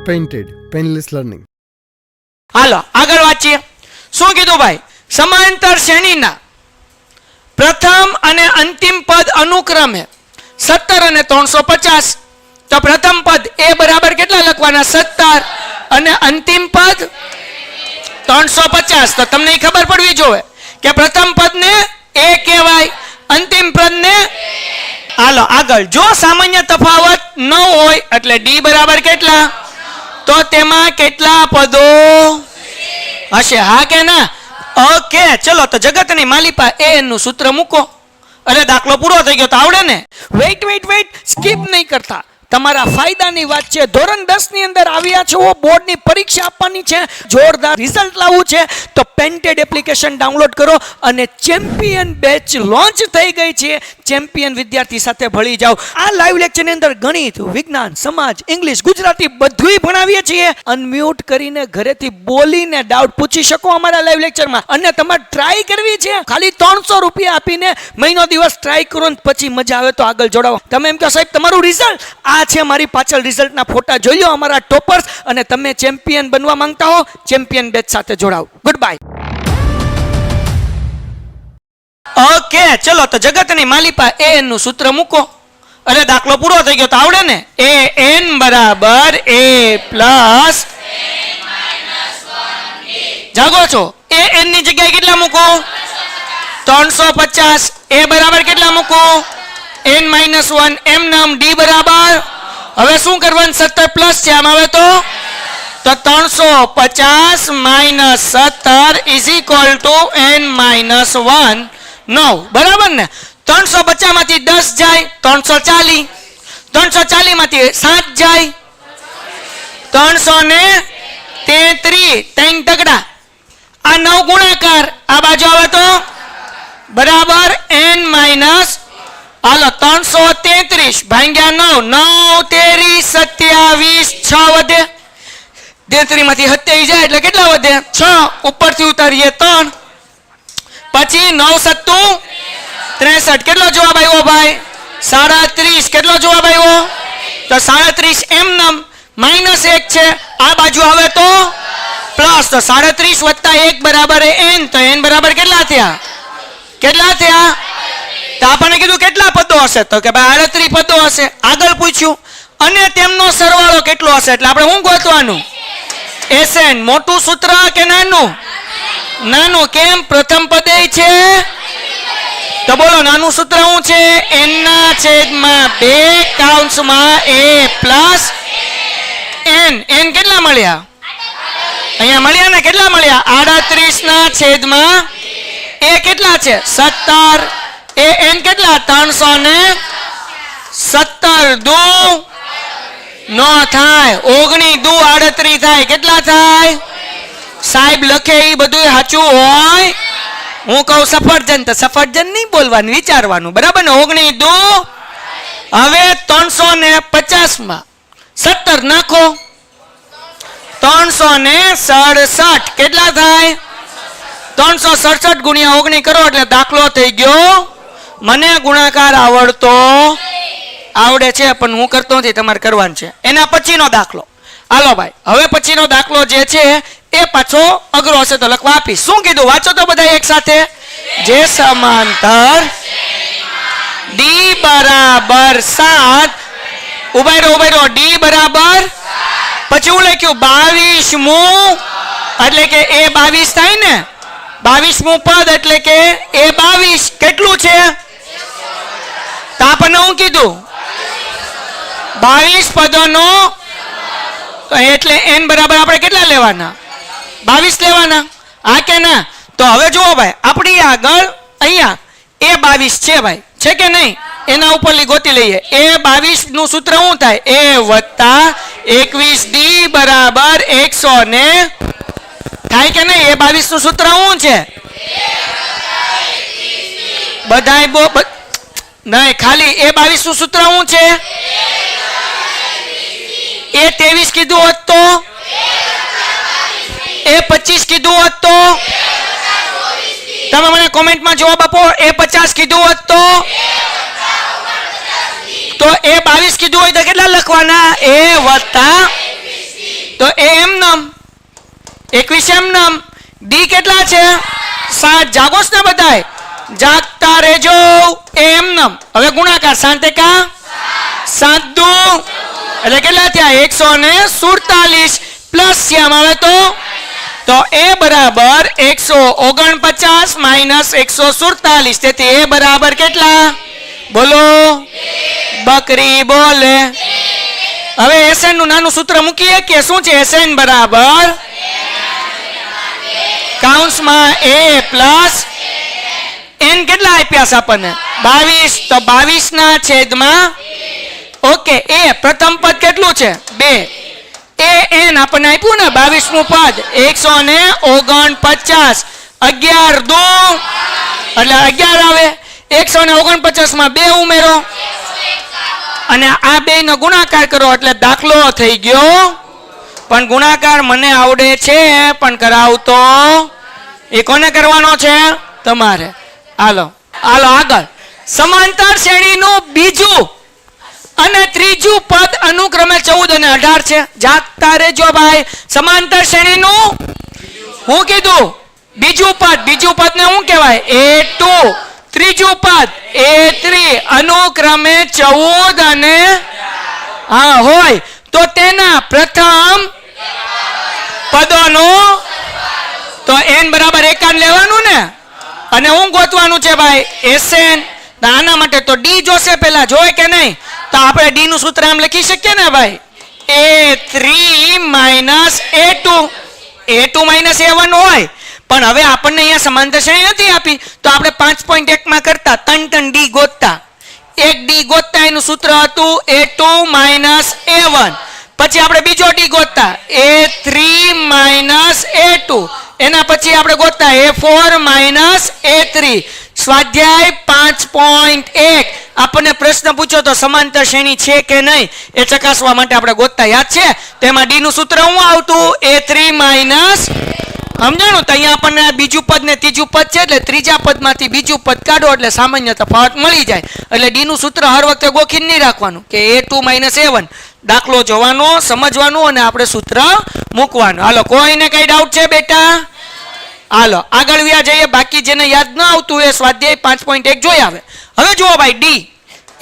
Painted painless learning. હાલો આગળ વાંચીએ. શું કીધું ભાઈ? સમાંતર શ્રેણીના પ્રથમ અને અંતિમ પદ અનુક્રમે 17 અને 350. તો પ્રથમ પદ એ બરાબર કેટલા લખવાના? 17 અને અંતિમ પદ 350. તો તમને ખબર પડવી જોઈએ કે પ્રથમ પદને એ કહેવાય, અંતિમ પદને. હાલો આગળ. જો સામાન્ય તફાવત ન હોય એટલે ડી બરાબર કેટલા? તો તેમાં કેટલા પદો હશે? હા કે ના? ઓકે ચલો. તો જગતની માલિપા એ નું સૂત્ર મૂકો. અરે દાખલો પૂરો થઈ ગયો તો આવડે ને? વેઇટ સ્કીપ નહીં કરતા. તમારા ફાયદાની વાત છે. ધોરણ 10 ની અંદર આવ્યા છો, બોર્ડની પરીક્ષા આપવાની છે, જોરદાર રિઝલ્ટ લાવવું છે, તો પેન્ટેડ એપ્લિકેશન ડાઉનલોડ કરો અને ચેમ્પિયન બેચ લોન્ચ થઈ ગઈ છે. ચેમ્પિયન વિદ્યાર્થી સાથે ભળી જાઓ. આ લાઈવ લેક્ચરની અંદર ગણિત, વિજ્ઞાન, સમાજ, ઇંગ્લિશ, ગુજરાતી બધુંય ભણાવીએ છીએ. અનમ્યુટ કરીને ઘરેથી બોલીને ડાઉટ પૂછી શકો અમારા લાઈવ લેક્ચરમાં. અને તમારે ટ્રાય કરવી છે, ખાલી 300 રૂપિયા આપીને મહિનો દિવસ ટ્રાય કરો ને પછી મજા આવે તો આગળ જોડાવો. તમે એમ કહો સાહેબ તમારું રિઝલ્ટ આ છે, મારી પાછળ રિઝલ્ટના ફોટા જોઈ લો અમારા ટોપર્સ, અને તમે ચેમ્પિયન બનવા માંગતા હો ચેમ્પિયન બેચ સાથે જોડાઓ. Good bye. ઓકે ચલો. તો જગતની માલિપા એ નું સૂત્ર મૂકો. અરે દાખલો પૂરો થઈ ગયો તો આવડે ને? એ એન બરાબર એ પ્લસ જાગો છો. એ એન ની જગ્યાએ કેટલા મૂકો? 350. એ બરાબર કેટલા મૂકો? n - 1 એમ નામ. ડી બરાબર હવે શું કરવાનું? 17 પ્લસ છે આમ આવે તો 350 - 17 ઇઝ ઇક્વલ ટુ n - 1 9. બરાબર ને? 350 માંથી 10 જાય 340, 340 માંથી 7 જાય 333. 3 તગડા. આ 9 ગુણાકાર આ બાજુ આવે તો બરાબર n માઇનસ. હાલો 333 ભાગ્યા 9, 9 23 27, 6 વધે. 33 માંથી 27 જાય એટલે કેટલા વધે? 6. ઉપરથી ઉતારીએ 3, પછી 9 સત્તું 63. કેટલો જવાબ આવ્યો ભાઈ? 37. કેટલો જવાબ આવ્યો? તો 37 એમ નમ. -1 છે આ બાજુ આવે તો પ્લસ. તો 37 વત્તા 1 બરાબર n. તો n બરાબર કેટલા થયા? કેટલા થયા? તો આપણને કીધું કેટલા પદો હશે? તો કે ભાઈ 38 પદો હશે. આગળ પૂછ્યું અને તેમનો સરવાળો કેટલો હશે? એટલે આપણે શું ગોતવાનું? SN. મોટું સૂત્ર કે નાનું? નાનું. કેમ? પ્રથમ પદે છે. તો બોલો નાનું સૂત્ર શું છે? n ના છેદમાં 2 કૌંસમાં a પ્લસ n. n કેટલા મળ્યા? અહીંયા મળ્યા ને? કેટલા મળ્યા? 38 ના છેદમાં a કેટલા છે? 17. એ n કેટલા? 317. દુ નો થાય 19, દુ 38 થાય. કેટલા થાય? સાહેબ લખે એ બધું સાચું હોય. હું કહું સફરજન તો સફરજન નહીં બોલવાનું, વિચારવાનું. બરાબર ને? 19 દુ. હવે 350 માં 17 નાખો 367. કેટલા થાય? 367 ગુણ્યા 19 કરો એટલે દાખલો થઈ ગયો. મને ગુણાકાર આવડતો આવડે છે પણ હું કરતો નથી, તમારે કરવાનું છે. એના પછીનો દાખલો. હાલો ભાઈ હવે પછીનો દાખલો જે છે એ પાછો અઘરો હશે તો લખવા આપીશ. શું કીધું? વાંચો તો બધા એક સાથે. જે સમાંતર ડી બરાબર 7. ઉભા રહો. ડી બરાબર પછી હું લખ્યું 22મું એટલે કે એ 22 થાય ને? 22મું પદ એટલે કે એ 22 કેટલું છે? તો આપણને હું કીધું 22 પદોનો. એટલે n બરાબર આપણે કેટલા લેવાના? 22 લેવાના. હા કે ના? તો હવે જુઓ ભાઈ આપણી આગળ અહીંયા એ 22 છે ભાઈ, છે કે નહીં? એના ઉપરથી ગોતી લઈએ. એ 22 નું સૂત્ર શું થાય? a વત્તા 21d બરાબર 100 ને થાય કે નહીં? એ 22 નું સૂત્ર શું છે? બધાય નહીં, ખાલી એ 22 નું સૂત્ર શું છે? એ 23 કીધું હોત તો? એ 25 કીધું હોત તો? તમે મને કોમેન્ટમાં જવાબ આપો. એ 50 કીધું હોત તો? તો એ 22 કીધું હોય તો કેટલા લખવાના? એ વત્તા તો એ એમનેમ 21 એમનેમ. ડી કેટલા છે 7. જાગોસ ને બધાય? જાગતા રહેજો. એ એમનેમ. હવે ગુણાકાર 7 એકા 7 દુ એટલે કેટલા થયા 147 પ્લસ શ્યામ આવે તો એ બરાબર 149 માઇનસ 147. તેથી એ બરાબર કેટલા? બોલો. બકરી બોલે. હવે એસએન નું નાનું સૂત્ર મૂકીએ કે શું છે? એસએન બરાબર કૌંસમાં એ પ્લસ એન કેટલા આપ્યા છે આપણને? 22. તો 22 ના છેદમાં ઓકે એ પ્રથમ પદ કેટલું છે? 2. એ એન આપણને આપ્યું ને 22 નું પદ 149. 11 દુ એટલે 11 આવે. 149 માં 2 ઉમેરો અને આ બે નો ગુણાકાર કરો એટલે દાખલો થઈ ગયો. પણ ગુણાકાર મને આવડે છે પણ કરાવતો એ કોને કરવાનો છે? તમારે. હાલો આગળ. સમાંતર શ્રેણીનું બીજું અને ત્રીજું પદ અનુક્રમે 14 અને 18 છે. જાગતા રહેજો ભાઈ. સમાંતર શ્રેણીનું હું કીધું? બીજું પદ ને શું કહેવાય? A2. ત્રીજું પદ A3. અનુક્રમે 14 અને હા હોય તો તેના પ્રથમ પદોનો તો n બરાબર 51 લેવાનું ને. અને હું ગોતવાનું છે ભાઈ SN. આના માટે તો D જોશે પેલા. જોય કે નહીં? તો આપણે D નું સૂત્ર આમ લખી શકીએ ને ભાઈ. A3 minus A2. A2 minus A1 હોય પણ હવે આપણને અહીંયા સમાંતર શ્રેણી નથી આપી તો આપણે 5.1 માં કરતા 3 D ગોતતા. એક D ગોતતા એનું સૂત્ર હતું A2 માઇનસ A1. પછી આપણે બીજો D ગોતતા A3 માઇનસ A2. એના પછી આપણે ગોતતા A4 માઇનસ A3. સ્વાધ્યાય 5.1 આપણને પ્રશ્ન પૂછ્યો તો સમાંતર શ્રેણી છે કે નહીં એ ચકાસવા માટે આપણે ગોતતા. યાદ છે? તેમાં D નું સૂત્ર શું આવતું? A3 minus. સમજાણું? તો અહીંયા આપણને બીજું પદ ને ત્રીજું પદ છે એટલે ત્રીજા પદમાંથી બીજું પદ કાઢો એટલે સામાન્ય તફાવત મળી જાય. એટલે ડી નું સૂત્ર હર વખતે ગોખીને નહીં રાખવાનું કે A2 માઇનસ A1. દાખલો જોવાનો, સમજવાનું અને આપણે સૂત્ર મૂકવાનું. હાલો કોઈને કઈ ડાઉટ છે બેટા? હાલો આગળ વ્યા જઈએ. બાકી જેને યાદ ન આવતું એ સ્વાધ્યાય 5.1 જોઈ આવે. હવે જુઓ ભાઈ ડી.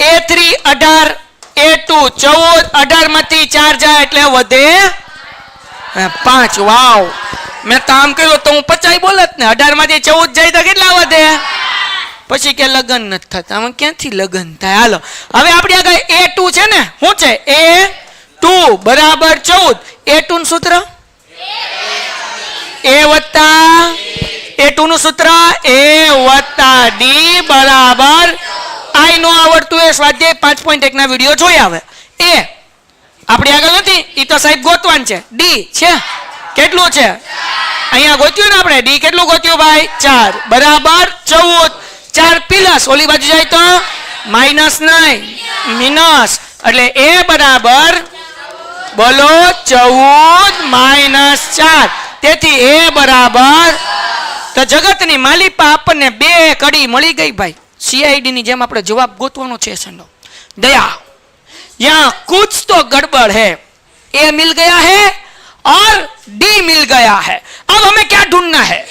A3 18, A2 14. 18 માંથી 4 જાય એટલે વધે 5. વાવ, મેં તો આમ કર્યું તો હું 50 બોલત ને. 18 માંથી 14 જાય તો કેટલા વધે? પછી કે લગન નથી થતા. આમાં ક્યાંથી લગન થાય? હાલો હવે આપણી આગળ A2 છે ને. શું છે? A2 બરાબર 14. A2 નું સૂત્ર A વત્તા A2 નું સૂત્ર A વત્તા D બરાબર I નો આવડતું એ સ્વાધ્યાય 5.1 ના વિડીયો જોઈ આવે. A આપણી આગળ નથી એ તો સાહેબ ગોતવાન છે. D છે કેટલું છે? અહીંયા ગોત્યું ને આપણે. D કેટલું ગોત્યું ભાઈ? 4 બરાબર 14. 4 પ્લસ ઓલી બાજુ જાય તો માઇનસ નહીં મિનસ એટલે A બરાબર બોલો 14 માઇનસ 4. તેથી A બરાબર તો જગતની માલિપા આપણને 2 કડી મળી ગઈ ભાઈ. CID ની જેમ આપણે જવાબ ગોતવાનો છે. સંડો दया यहाँ कुछ तो गड़बड़ है. A मिल गया है और D मिल गया है. अब हमें क्या ढूंढना है?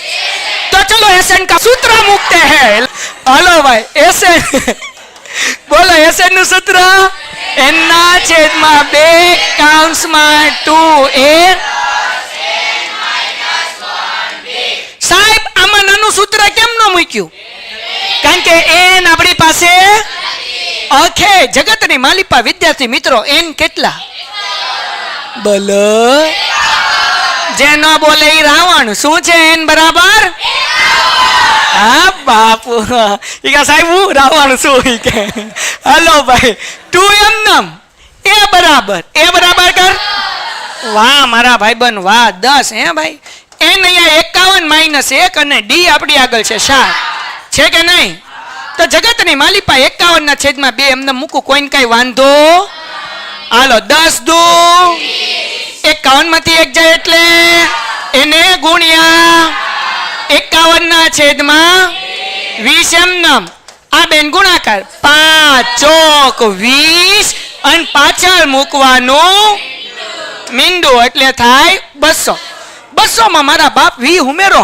तो चलो SN का सूत्र मूकते हैं. हेलो भाई SN बोलो SN નું સૂત્ર n ના છેદમાં 2 કૌંસમાં 2a. સાહેબ આમાં નાનું સૂત્ર કેમ ન મૂક્યું? કારણ કે n આપણી પાસે ઓકે. જગતની માલિપા વિદ્યાર્થી મિત્રો n કેટલા? બોલો. જે ન બોલે ઈ રાવણ. શું છે n બરાબર? હા બાપુ ઈકા સાહેબ હું રાવણ શું ઈ કે. હાલો ભાઈ 2m નમ A બરાબર કર. વાહ મારા ભાઈબંધ વાહ. 10 હે ભાઈ. n અહીંયા 51 માઇનસ 1 અને D આપણી આગળ છે 7 છે કે નહીં? તો જગતની માલિપા 51 ના છેદમાં 2 એમને મૂકું. કોઈને કઈ વાંધો? હાલો 10 દુ 51 માંથી 1 જાય એટલે એને ગુણ્યા 51 ના છેદમાં 20 એમનેમ. આ બેન ગુણાકાર 5 ચોક 20 અને પાછળ મૂકવાનું મીંડું એટલે થાય 200. 200 માં મારા બાપ 20 ઉમેરો.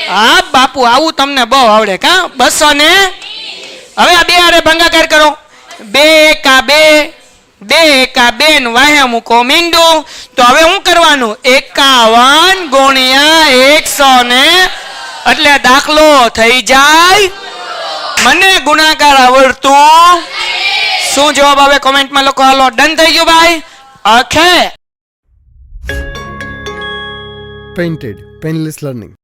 હા બાપુ આવું તમને બહુ આવડે કા. 200 ને હવે આ બે હારે ભાગાકાર કરો. 2 એકા 2, 2 એકા 2 ને વાહે મૂકો મીંડું. તો હવે શું કરવાનું? 51 ગુણ્યા 100 ને એટલે દાખલો થઈ જાય. મને ગુણાકાર આવડતું. શું જવાબ આવે કોમેન્ટમાં લખો. હાલો ડન થઈ ગયું ભાઈ. ઓકે. Painted, Painless Learning.